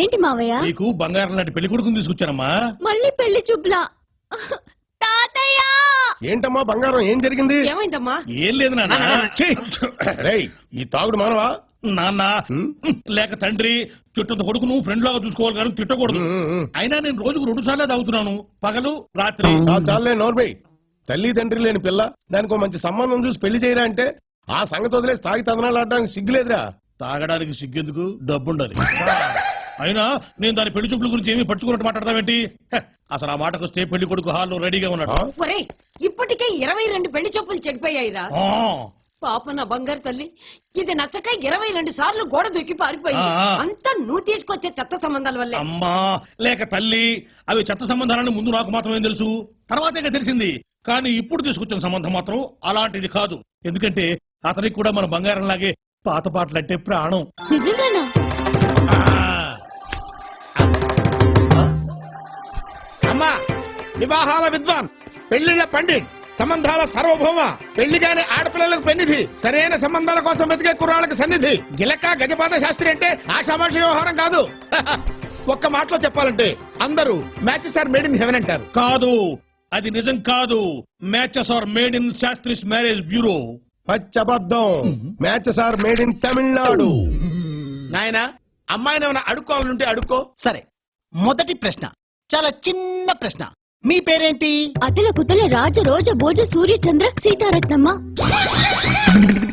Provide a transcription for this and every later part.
ఏంటి మావయ్య? నీకు బంగారం లాంటి పెళ్లి కొడుకుని తీసుకొచ్చానమ్మా. మళ్ళీ పెళ్లి చూపులా? తాతయ్య! ఏంటమ్మా బంగారం, ఏం జరిగింది? ఏమైందమ్మా? ఏం లేదు నాన్న. రేయ్, ఈ తాగుడు మానవా? నాన్న లేక తండ్రి చుట్టూ కొడుకును ఫ్రెండ్ లాగా చూసుకోవాలి కానీ తిట్టకూడదు. అయినా నేను రోజుకు 2 సార్లు తాగుతున్నాను, పగలు రాత్రి. చాలే నోర్మై. తల్లి తండ్రి లేని పిల్ల, దానికి మంచి సంబంధం చూసి పెళ్లి చేయరా అంటే ఆ సంగతి వదిలేసి తాగి తదనాలు ఆడడానికి సిగ్గులేదురా? తాగడానికి సిగ్గెందుకు, డబ్బుండాలి. అయినా నేను దాని పెళ్లి చూపుల గురించి ఏమీ పట్టుకున్నట్టు మాట్లాడతావేంటి? అసలు ఆ మాటకొస్తే పెళ్లి కొడుకు హాల్లో రెడీగా ఉన్నాడు. ఒరేయ్, ఇప్పటికే 22 పెళ్లి చూపులు చెడిపోయాయిరా. పాప నా బంగారు తల్లి, ఇది నచ్చక 22 సార్లు గోడ దూకి పారిపోయింది. అంతా నువ్వు తీసుకొచ్చే చెత్త సంబంధాల వల్లే. అమ్మా లేక తల్లి, అవి చెత్త సంబంధాలని ముందు నాకు మాత్రమే తెలుసు, తర్వాతే తెలిసింది. కానీ ఇప్పుడు తీసుకొచ్చిన సంబంధం మాత్రం అలాంటిది కాదు. ఎందుకంటే అతనికి కూడా మన బంగారం లాగే పాత పాటలంటే ప్రాణం. నిజంగానా? అమ్మా, వివాహాల విద్వాన్, పెళ్లిళ్ల పండిట్, సంబంధాల సార్వభౌమ, పెళ్లిగానే ఆడపిల్లలకు పెన్నిధి, సరైన సంబంధాల కోసం వెతికే కుర్రాళ్ళకి సన్నిధి. గిలక గజపాత శాస్త్రి అంటే ఆషామాషి వ్యవహారం కాదు. ఒక్క మాటలో చెప్పాలంటే అందరూ matches are made in heaven అంటారు. కాదు, అది నిజం కాదు. Matches are made in Shastri's marriage bureau. పచ్చబద్ధం. Matches are made in Tamil Nadu. నాయనా, అమ్మాయిని ఏమైనా అడుక్కోవాలంటే అడుక్కో. సరే, మొదటి ప్రశ్న చాలా చిన్న ప్రశ్న. మీ పేరేంటి? అతల కుతల రాజ రోజ భోజ సూర్య చంద్ర సీతారత్నమ్మ.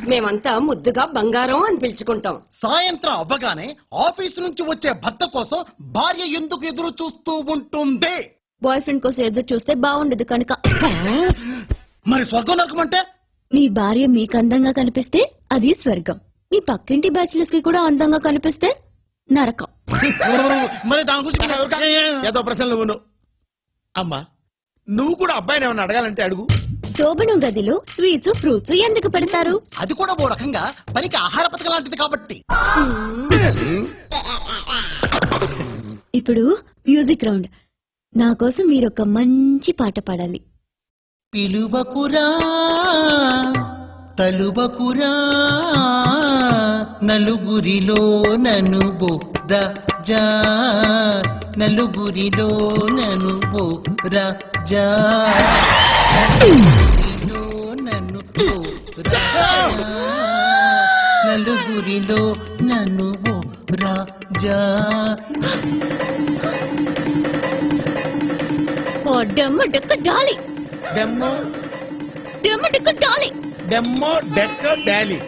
మేమంతా ముద్దుగా బంగారం అని పిలుచుకుంటాం. సాయంత్రం అవ్వగానే ఆఫీసు నుంచి వచ్చే భర్త కోసం భార్య ఎందుకు ఎదురు చూస్తూ ఉంటుంది? బాయ్ ఫ్రెండ్ కోసం ఎదురు చూస్తే బాగుండదు కనుక. మరి స్వర్గం నరకం అంటే? మీ భార్య మీకు అందంగా కనిపిస్తే అది స్వర్గం, మీ పక్కింటి బ్యాచిలర్స్ కి కూడా అందంగా కనిపిస్తే నరకం. మరి దాని గురించి ఏదో ప్రశ్నలు నువ్వు. అమ్మా, నువ్వు కూడా అబ్బాయిని ఏమైనా అడగాలంటే అడుగు. శోభనం గదిలో స్వీట్స్ ఫ్రూట్స్ ఎందుకు పెడతారు? అది కూడా ఓ రకంగా పనికి ఆహార పథకం లాంటిది కాబట్టి. ఇప్పుడు మ్యూజిక్ రౌండ్. నా కోసం మీరు ఒక మంచి పాట పాడాలి. పిలువకురా తలుబకురా నలుగురిలో నన్ను బొర్రజా, నలుగురిలో నన్ను బొర్రజా, నన్ను నలుగురిలో నన్ను బొర్రజా. డెమ్మ డెక్క డాలి, డెమ్మో డెమ్మ డెక్క డాలి, డెమ్మో డెక్క డాలీ.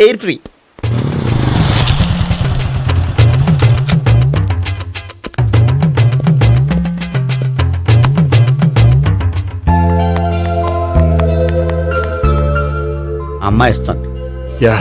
Air free. అమ్మాయి ఇస్తుంది. యా,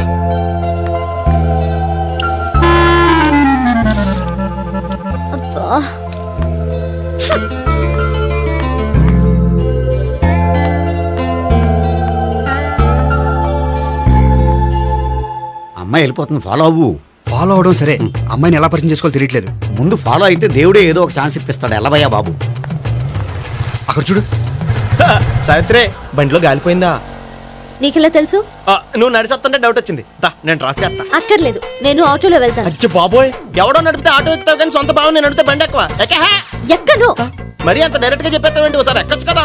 అమ్మాయి వెళ్ళిపోతుంది, ఫాలో అవ్వు. ఫాలో అవడం సరే, అమ్మాయిని ఎలా పరిచయం చేసుకోవాలో తెలియట్లేదు. ముందు ఫాలో అయితే దేవుడే ఏదో ఒక ఛాన్స్ ఇప్పిస్తాడు. ఎలవయ్యా బాబు. అక్కడ చూడు. సావిత్రే, బండిలో గాలిపోయిందా? నీకెలా తెలుసు? నువ్వు నడిచేస్తుంటే డౌట్ వచ్చింది. నేను ట్రాస్ చేస్తా. అక్కర్లేదు, నేను ఆటోలో వెళ్తాను. అచ్చి బాబోయ్, ఎవడో నడిపితే ఆటో ఎక్కుతావు కానీ సొంత భావం నేను నడిపితే బండి ఎక్కువ. ఎక్కను. మరి అంత డైరెక్ట్ గా చెప్పేస్తావేంటి? ఒకసారి ఎక్కొచ్చు కదా.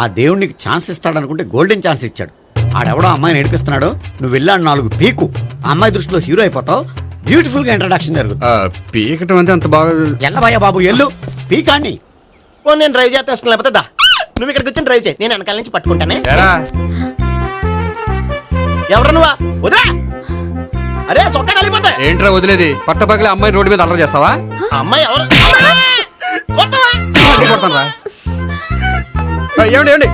ఆ దేవుడు నీకు ఛాన్స్ ఇస్తాడనుకుంటే గోల్డెన్ ఛాన్స్ ఇచ్చాడు. ఆడెవడో అమ్మాయిని నడిపిస్తున్నాడు, నువ్వు వెళ్ళాడు 4 పీకు. ఆ అమ్మాయి దృష్టిలో హీరో అయిపోతావు. బ్యూటిఫుల్ గా ఇంట్రడక్షన్ జరుగుతుంది. పీకటం అంటే అంత బాగా. ఎల్లవయ్యా బాబు, ఎల్లు పీకాన్ని. నేను డ్రైవ్ చేస్తాను, లేకపోతే దా నువ్వు ఇక్కడికి వచ్చి డ్రైవ్ చేయి, నేను వెనకాల నుంచి పట్టుకుంటానే. ఎవరు నువ్వా? వదిలే. అరే చొక్కా కలిగిపోతా. ఏంట్రా వదిలేది? పట్టపగలే అమ్మాయి రోడ్డు మీద అల్లరి చేస్తావా? అమ్మాయి ఎవరు? ఏమండి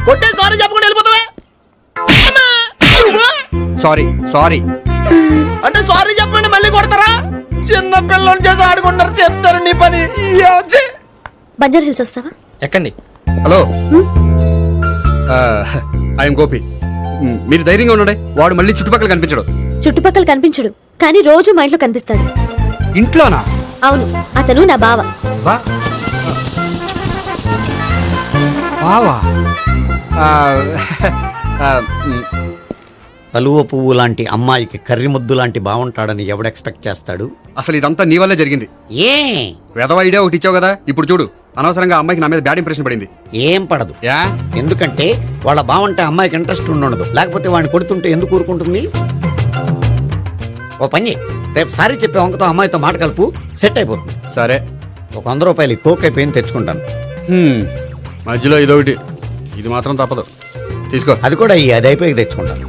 కొట్టే సారీ చెప్పకుండా వెళ్ళిపోతావా? సారీ సారీ అంటే సారీ చెప్పండి మళ్ళీ కొడతారా? చిన్న పిల్లలు చేసి ఆడుకుంటారు, చెప్తారు నీ పని. బంజారా హిల్స్ వస్తావా? ఎక్కండి. Hello, I'm Gopi. మీరు ధైర్యంగా ఉండండి. వాడు మళ్ళీ చుట్టుపక్కల కనిపించడు. చుట్టుపక్కల కనిపించడు, కానీ రోజు మా ఇంట్లో కనిపిస్తాడు. ఇంట్లోనా? అవును, అతను నా బావ. బావా? కలువ పువ్వు లాంటి అమ్మాయికి కర్రి ముద్దు లాంటి బాగుంటాడని ఎవడు ఎక్స్పెక్ట్ చేస్తాడు? అసలు ఇదంతా నీ వల్లే జరిగింది. ఏ వెధవ ఐడియా ఒకటి ఇచ్చావు కదా, ఇప్పుడు చూడు. అనవసరంగా అమ్మాయికి నా మీద బ్యాడ్ ఇంప్రెషన్ పడింది. ఏం పడదు. యా? ఎందుకంటే వాళ్ళ బాగుంటే అమ్మాయికి ఇంట్రెస్ట్ ఉండదు. లేకపోతే వాడిని కొడుతుంటే ఎందుకు ఊరుకుంటుంది? ఓ పని, రేపు సారీ చెప్పే వంకతో అమ్మాయితో మాట కలుపు, సెట్ అయిపోతుంది. సరే, ఒక 100 రూపాయలు కోక్ అయిపోయింది తెచ్చుకుంటాను. మధ్యలో ఇదొకటి, ఇది మాత్రం తప్పదు. తీసుకో. అది కూడా అది అయిపోయి తెచ్చుకుంటాను.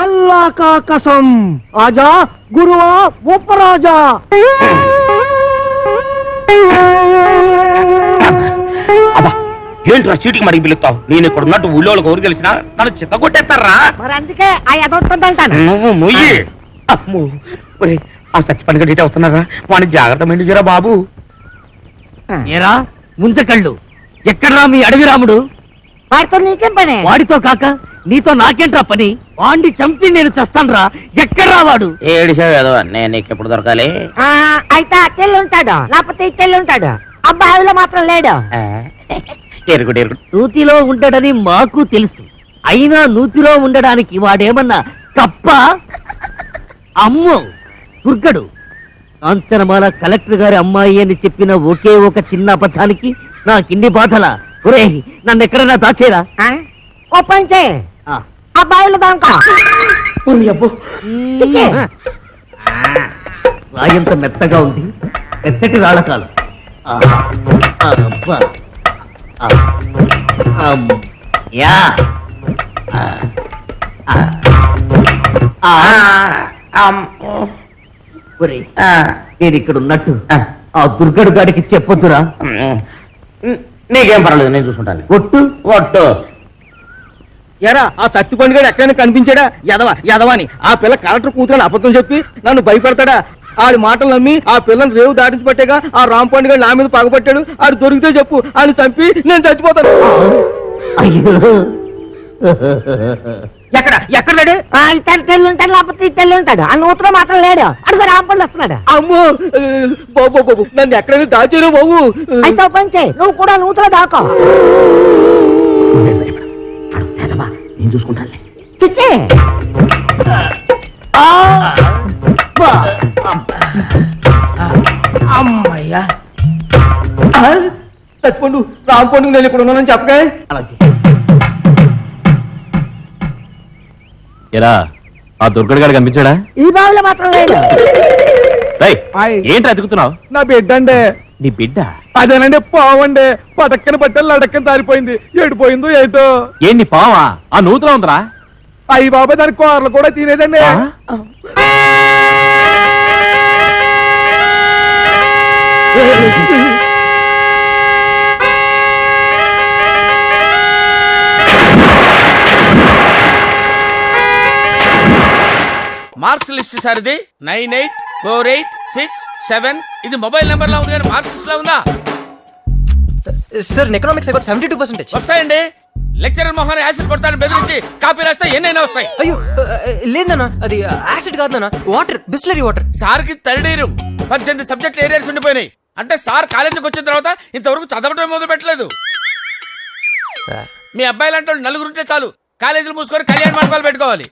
అల్లా కా కసం ఆజా గురువా ఉపరాజా. అబ్బా, ఏంట్రా చీటికి మరి పిలుస్తావు? నేను ఇక్కడ ఉన్నట్టు ఊళ్ళో ఊరు తెలిసినా నన్ను చిత్త కొట్టేస్తారా? మరి అందుకే ఆ ఎదవుతుందంటాను. నువ్వు మొయ్యి. అమ్మో, ఒరేయ్, ఆ సచ్చిపని గడిటే వస్తున్నారా? వాడిని జాగ్రత్త మెండుజరా బాబు. ఏరా ముంచకళ్ళు, ఎక్కడ్రా మీ అడవి రాముడు? వాడితో నీకేం పని? వాడితో కాక నీతో నాకేంట్రా పని? వాడిని చంపి నేను చస్తానురా. ఎక్కడ్రా వాడు? ఏడిసావు ఏదో, నేను నీకు ఎప్పుడు దొరకాలి? అయితే అట్టెళ్ళి ఉంటాడు, లేకపోతే ఇట్టెళ్ళి ఉంటాడు. అబ్బాయిలో మాత్రం లేడు. ఎరుగుడు ఎరుగుడు. నూతిలో ఉండడని మాకు తెలుసు, అయినా నూతిలో ఉండడానికి వాడేమన్నా కప్ప? అమ్మో దుర్గడు. కాంచనమాల కలెక్టర్ గారి అమ్మాయి అని చెప్పిన ఒకే ఒక చిన్న అబద్ధానికి నాకిన్ని బాధల. ఒరే, నన్ను ఎక్కడైనా దాచేరా? ఓ పని చేయి, అబ్బాయిలు దాకా రాయంత మెత్తగా ఉంది, మెత్తటి రాళ్ళకాలు. నేను ఇక్కడ ఉన్నట్టు ఆ దుర్గడు గాడికి చెప్పొద్దురా. నీకేం పర్వాలేదు, నేను చూసుకుంటాను. ఒట్టు ఒట్టు. ఎరా ఆ సత్తిపండు గారు ఎక్కడైనా కనిపించాడా? యదవాని ఆ పిల్ల కలెక్టర్ కూతురని అబద్ధం చెప్పి నన్ను భయపెడతాడా? ఆడి మాటలు నమ్మి ఆ పిల్లని రేవు దాటించి పట్టేగా ఆ రాంపండు గారు నా మీద పగబట్టాడు. ఆడు దొరికితే చెప్పు, ఆయన చంపి నేను చచ్చిపోతాను. ఎక్కడ లేడు? తెల్లి ఉంటాడు, లేకపోతే తెల్లి ఉంటాడు. ఆ నూతులో మాత్రం లేడు. అడుగు రాంపండు వస్తున్నాడు. అమ్మో బాబు బాబు, నన్ను ఎక్కడైనా దాచారు బాబు. అయితే పని చేయి, నువ్వు కూడా నూతులో దాకో. నేను చూసుకుంటాను. అమ్మయ్యా, చచ్చిపోండు. రాంపండు నేను ఇక్కడ ఉన్నానని చెప్పగా. ఎరా, ఆ దుర్గడు గారు కనిపించాడా? ఈ బావిలో మాత్రం లేదు. ఏంటి అతుకుతున్నావు? నా బిడ్డ అండి. నీ బిడ్డ? అదేనండి, పావండి. పదక్కన పట్టాలి, అడక్కన తారిపోయింది. ఏడిపోయిందో ఏటో. ఏంటి పావా? ఆ నూతులో ఉందరా? అయ్యి బాబా, దాని కూరలు కూడా తినేదండి. మార్క్స్ లిస్ట్ సార్ ఇది 984867. ఇది మొబైల్ నెంబర్ లా ఉంది కానీ మార్క్స్ లిస్ట్ లా ఉందా? సార్ ఎకనామిక్స్ 72% వస్తాయండి. లెక్చరర్ మొహాన్ని యాసిడ్ కొడతాను బెదిరించి కాపీ రాస్తే ఎన్నైనా వస్తాయి. అయ్యో లేదన్నా, అది యాసిడ్ కాదన్నా, వాటర్, బిస్లరీ వాటర్. సార్ కి థర్డ్ 18 సబ్జెక్టులు ఏరియాస్ ఉండిపోయినాయి. అంటే సార్ కాలేజీకి వచ్చిన తర్వాత ఇంతవరకు చదవటం మొదలు పెట్టలేదు. మీ అబ్బాయిలు అంటే 4 ఉంటే చాలు, కాలేజీలు మూసుకొని కళ్యాణ మండపాలు పెట్టుకోవాలి.